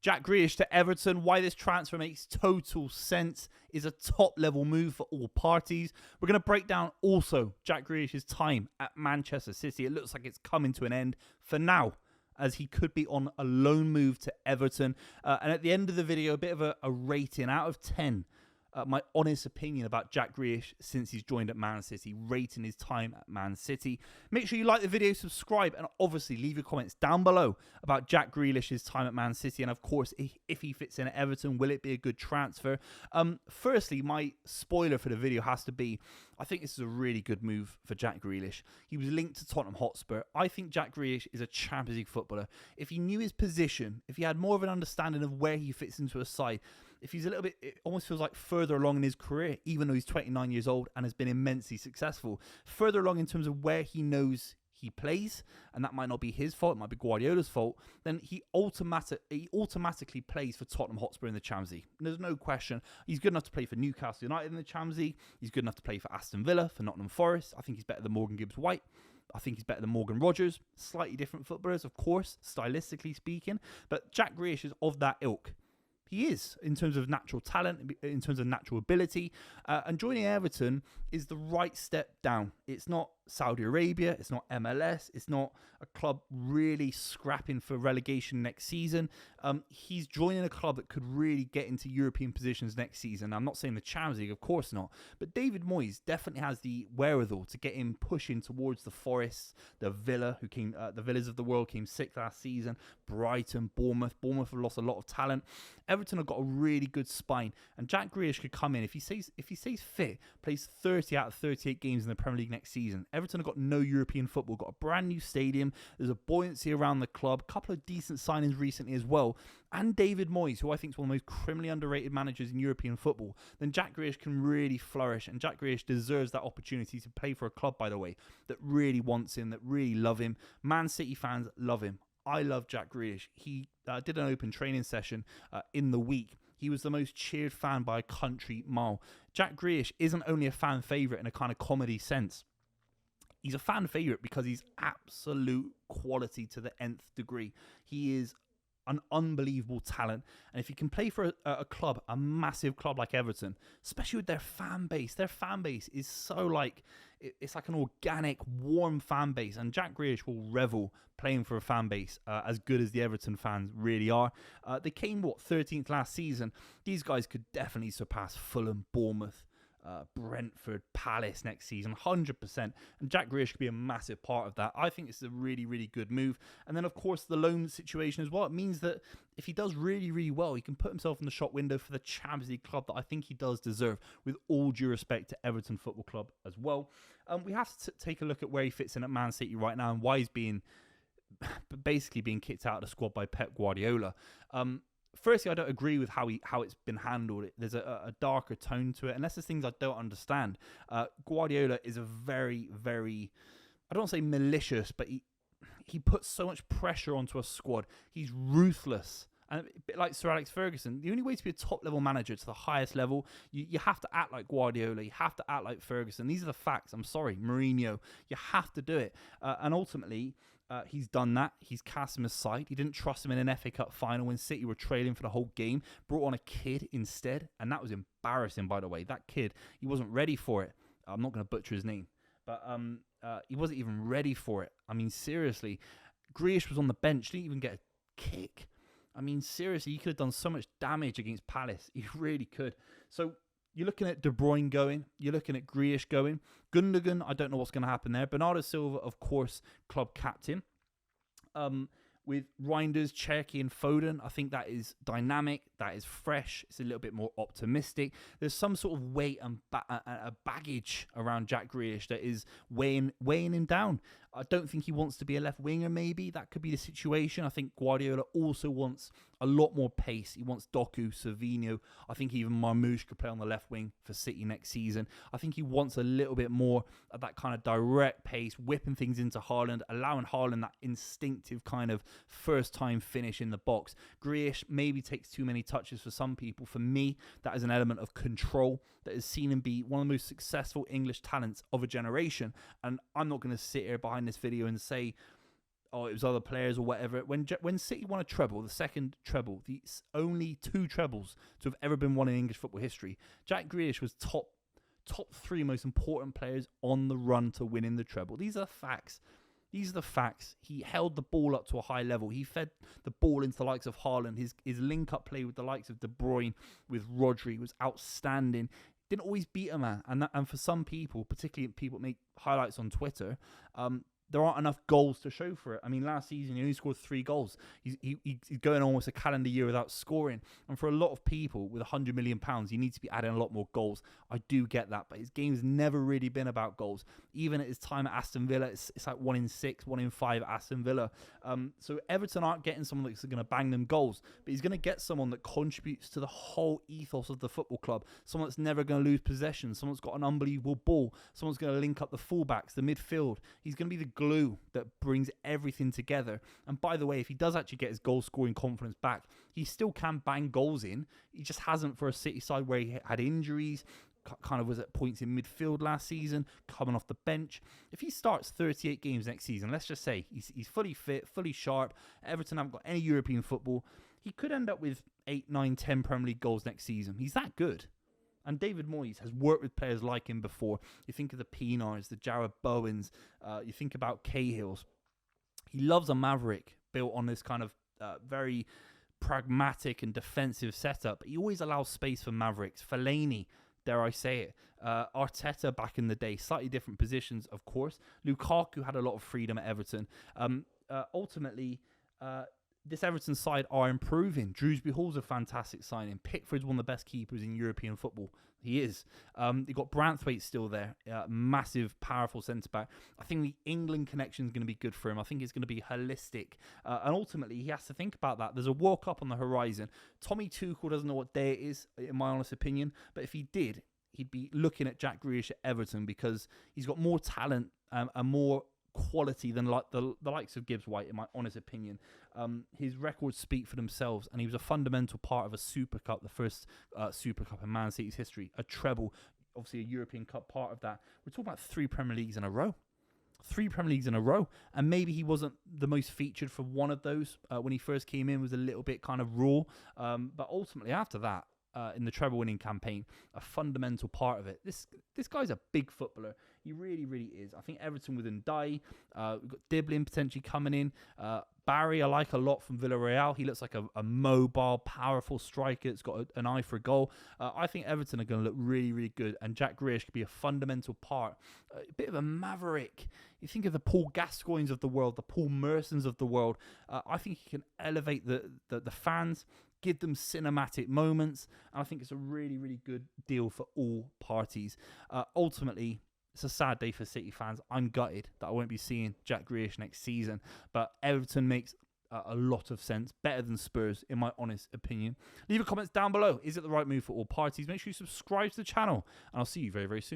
Jack Grealish to Everton, why this transfer makes total sense, is a top-level move for all parties. We're going to break down also Jack Grealish's time at Manchester City. It looks like it's coming to an end for now, as he could be on a loan move to Everton. And at the end of the video, a bit of a rating out of 10. My honest opinion about Jack Grealish since he's joined at Man City, rating his time at Man City. Make sure you like the video, subscribe, and obviously leave your comments down below about Jack Grealish's time at Man City. And of course, if he fits in at Everton, will it be a good transfer? Firstly, my spoiler for the video has to be, I think this is a really good move for Jack Grealish. He was linked to Tottenham Hotspur. I think Jack Grealish is a Champions League footballer. If he knew his position, if he had more of an understanding of where he fits into a side, if he's a little bit, it almost feels like further along in his career, even though he's 29 years old and has been immensely successful, further along in terms of where he knows he plays, and that might not be his fault, it might be Guardiola's fault, then he automatically plays for Tottenham Hotspur in the Champions League. There's no question. He's good enough to play for Newcastle United in the Champions League. He's good enough to play for Aston Villa, for Nottingham Forest. I think he's better than Morgan Gibbs-White. I think he's better than Morgan Rogers. Slightly different footballers, of course, stylistically speaking, but Jack Grealish is of that ilk. He is, in terms of natural talent, in terms of natural ability. And joining Everton is the right step down. It's not Saudi Arabia. It's not MLS. It's not a club really scrapping for relegation next season. He's joining a club that could really get into European positions next season. I'm not saying the Champions League, of course not. But David Moyes definitely has the wherewithal to get him pushing towards the Forests, the Villa, the Villas of the world came sixth last season, Brighton, Bournemouth. Bournemouth have lost a lot of talent. Everton have got a really good spine, and Jack Grealish could come in if he stays fit, plays 30 out of 38 games in the Premier League next season. Everton have got no European football, got a brand new stadium. There's a buoyancy around the club, a couple of decent signings recently as well, and David Moyes, who I think is one of the most criminally underrated managers in European football. Then Jack Grealish can really flourish, and Jack Grealish deserves that opportunity to play for a club, by the way, that really wants him, that really love him. Man City fans love him. I love Jack Grealish. He did an open training session in the week. He was the most cheered fan by a country mile. Jack Grealish isn't only a fan favourite in a kind of comedy sense. He's a fan favourite because he's absolute quality to the nth degree. He is an unbelievable talent, and if he can play for a club, a massive club like Everton, especially with their fan base is so like, it's like an organic, warm fan base, and Jack Grealish will revel playing for a fan base as good as the Everton fans really are. They came 13th last season. These guys could definitely surpass Fulham, Bournemouth, Brentford, Palace next season, 100%. And Jack Grealish could be a massive part of that. I think it's a really, really good move. And then, of course, the loan situation as well. It means that if he does really, really well, he can put himself in the shop window for the Champions League club that I think he does deserve, with all due respect to Everton Football Club as well. We have to take a look at where he fits in at Man City right now and why he's basically being kicked out of the squad by Pep Guardiola. Firstly, I don't agree with how it's been handled. There's a darker tone to it, and that's the things I don't understand. Guardiola is a very, very, I don't want to say malicious, but he puts so much pressure onto a squad. He's ruthless. And a bit like Sir Alex Ferguson, the only way to be a top-level manager to the highest level, you have to act like Guardiola. You have to act like Ferguson. These are the facts. I'm sorry, Mourinho. You have to do it. And ultimately, he's done that. He's cast him aside. He didn't trust him in an FA Cup final when City were trailing for the whole game. Brought on a kid instead, and that was embarrassing, by the way. That kid, he wasn't ready for it. I'm not going to butcher his name, but he wasn't even ready for it. I mean, seriously, Grealish was on the bench, didn't even get a kick. I mean, seriously, he could have done so much damage against Palace. He really could. So you're looking at De Bruyne going. You're looking at Grealish going. Gundogan, I don't know what's going to happen there. Bernardo Silva, of course, club captain. With Reinders, Cherki and Foden, I think that is dynamic. That is fresh. It's a little bit more optimistic. There's some sort of weight and a baggage around Jack Grealish that is weighing him down. I don't think he wants to be a left winger, maybe. That could be the situation. I think Guardiola also wants a lot more pace. He wants Doku, Savinho. I think even Marmoush could play on the left wing for City next season. I think he wants a little bit more of that kind of direct pace, whipping things into Haaland, allowing Haaland that instinctive kind of first-time finish in the box. Grealish maybe takes too many touches for some people. For me, that is an element of control that has seen him be one of the most successful English talents of a generation. And I'm not going to sit here behind this video and say it was other players or whatever. When City won a treble, the second treble, the only 2 trebles to have ever been won in English football history, Jack Grealish was top 3 most important players on the run to winning the treble. These are facts. These are the facts. He held the ball up to a high level. He fed the ball into the likes of Haaland. His link-up play with the likes of De Bruyne, with Rodri, was outstanding. Didn't always beat a man. And for some people, particularly people that make highlights on Twitter, there aren't enough goals to show for it. I mean, last season he only scored 3 goals. He's going almost a calendar year without scoring. And for a lot of people with £100 million, you need to be adding a lot more goals. I do get that, but his game's never really been about goals. Even at his time at Aston Villa, it's like 1 in 6, 1 in 5 at Aston Villa. So Everton aren't getting someone that's going to bang them goals, but he's going to get someone that contributes to the whole ethos of the football club. Someone that's never going to lose possession. Someone's got an unbelievable ball. Someone's going to link up the fullbacks, the midfield. He's going to be the glue that brings everything together. And by the way, if he does actually get his goal scoring confidence back, he still can bang goals in. He just hasn't for a City side where he had injuries, kind of was at points in midfield last season, coming off the bench. If he starts 38 games next season, let's just say he's fully fit, fully sharp, Everton haven't got any European football, he could end up with 8, 9, 10 Premier League goals next season. He's that good. And David Moyes has worked with players like him before. You think of the Pinars, the Jarrod Bowens, you think about Cahill's. He loves a maverick built on this kind of very pragmatic and defensive setup. He always allows space for mavericks. Fellaini, dare I say it. Arteta back in the day, slightly different positions, of course. Lukaku had a lot of freedom at Everton. Ultimately, this Everton side are improving. Drewsbury Hall's a fantastic signing. Pickford's one of the best keepers in European football. He is. You've got Branthwaite still there. Massive, powerful centre-back. I think the England connection is going to be good for him. I think it's going to be holistic. And ultimately, he has to think about that. There's a World Cup on the horizon. Tommy Tuchel doesn't know what day it is, in my honest opinion. But if he did, he'd be looking at Jack Grealish at Everton because he's got more talent and more quality than like the likes of Gibbs White, in my honest opinion. His records speak for themselves, and he was a fundamental part of a Super Cup, the first Super Cup in Man City's history, a treble, obviously a European Cup part of that. We're talking about 3 Premier Leagues in a row. 3 Premier Leagues in a row, and maybe he wasn't the most featured for one of those when he first came in, was a little bit kind of raw, but ultimately after that, in the treble winning campaign, a fundamental part of it. This guy's a big footballer. He really, really is. I think Everton with Ndiaye, we've got Diblin potentially coming in. Barry, I like a lot from Villarreal. He looks like a mobile, powerful striker. It's got an eye for a goal. I think Everton are going to look really, really good, and Jack Grealish could be a fundamental part. A bit of a maverick. You think of the Paul Gascoignes of the world, the Paul Mersons of the world. I think he can elevate the fans, give them cinematic moments, and I think it's a really, really good deal for all parties. Ultimately, it's a sad day for City fans. I'm gutted that I won't be seeing Jack Grealish next season, but Everton makes a lot of sense, better than Spurs, in my honest opinion. Leave your comments down below. Is it the right move for all parties? Make sure you subscribe to the channel, and I'll see you very, very soon.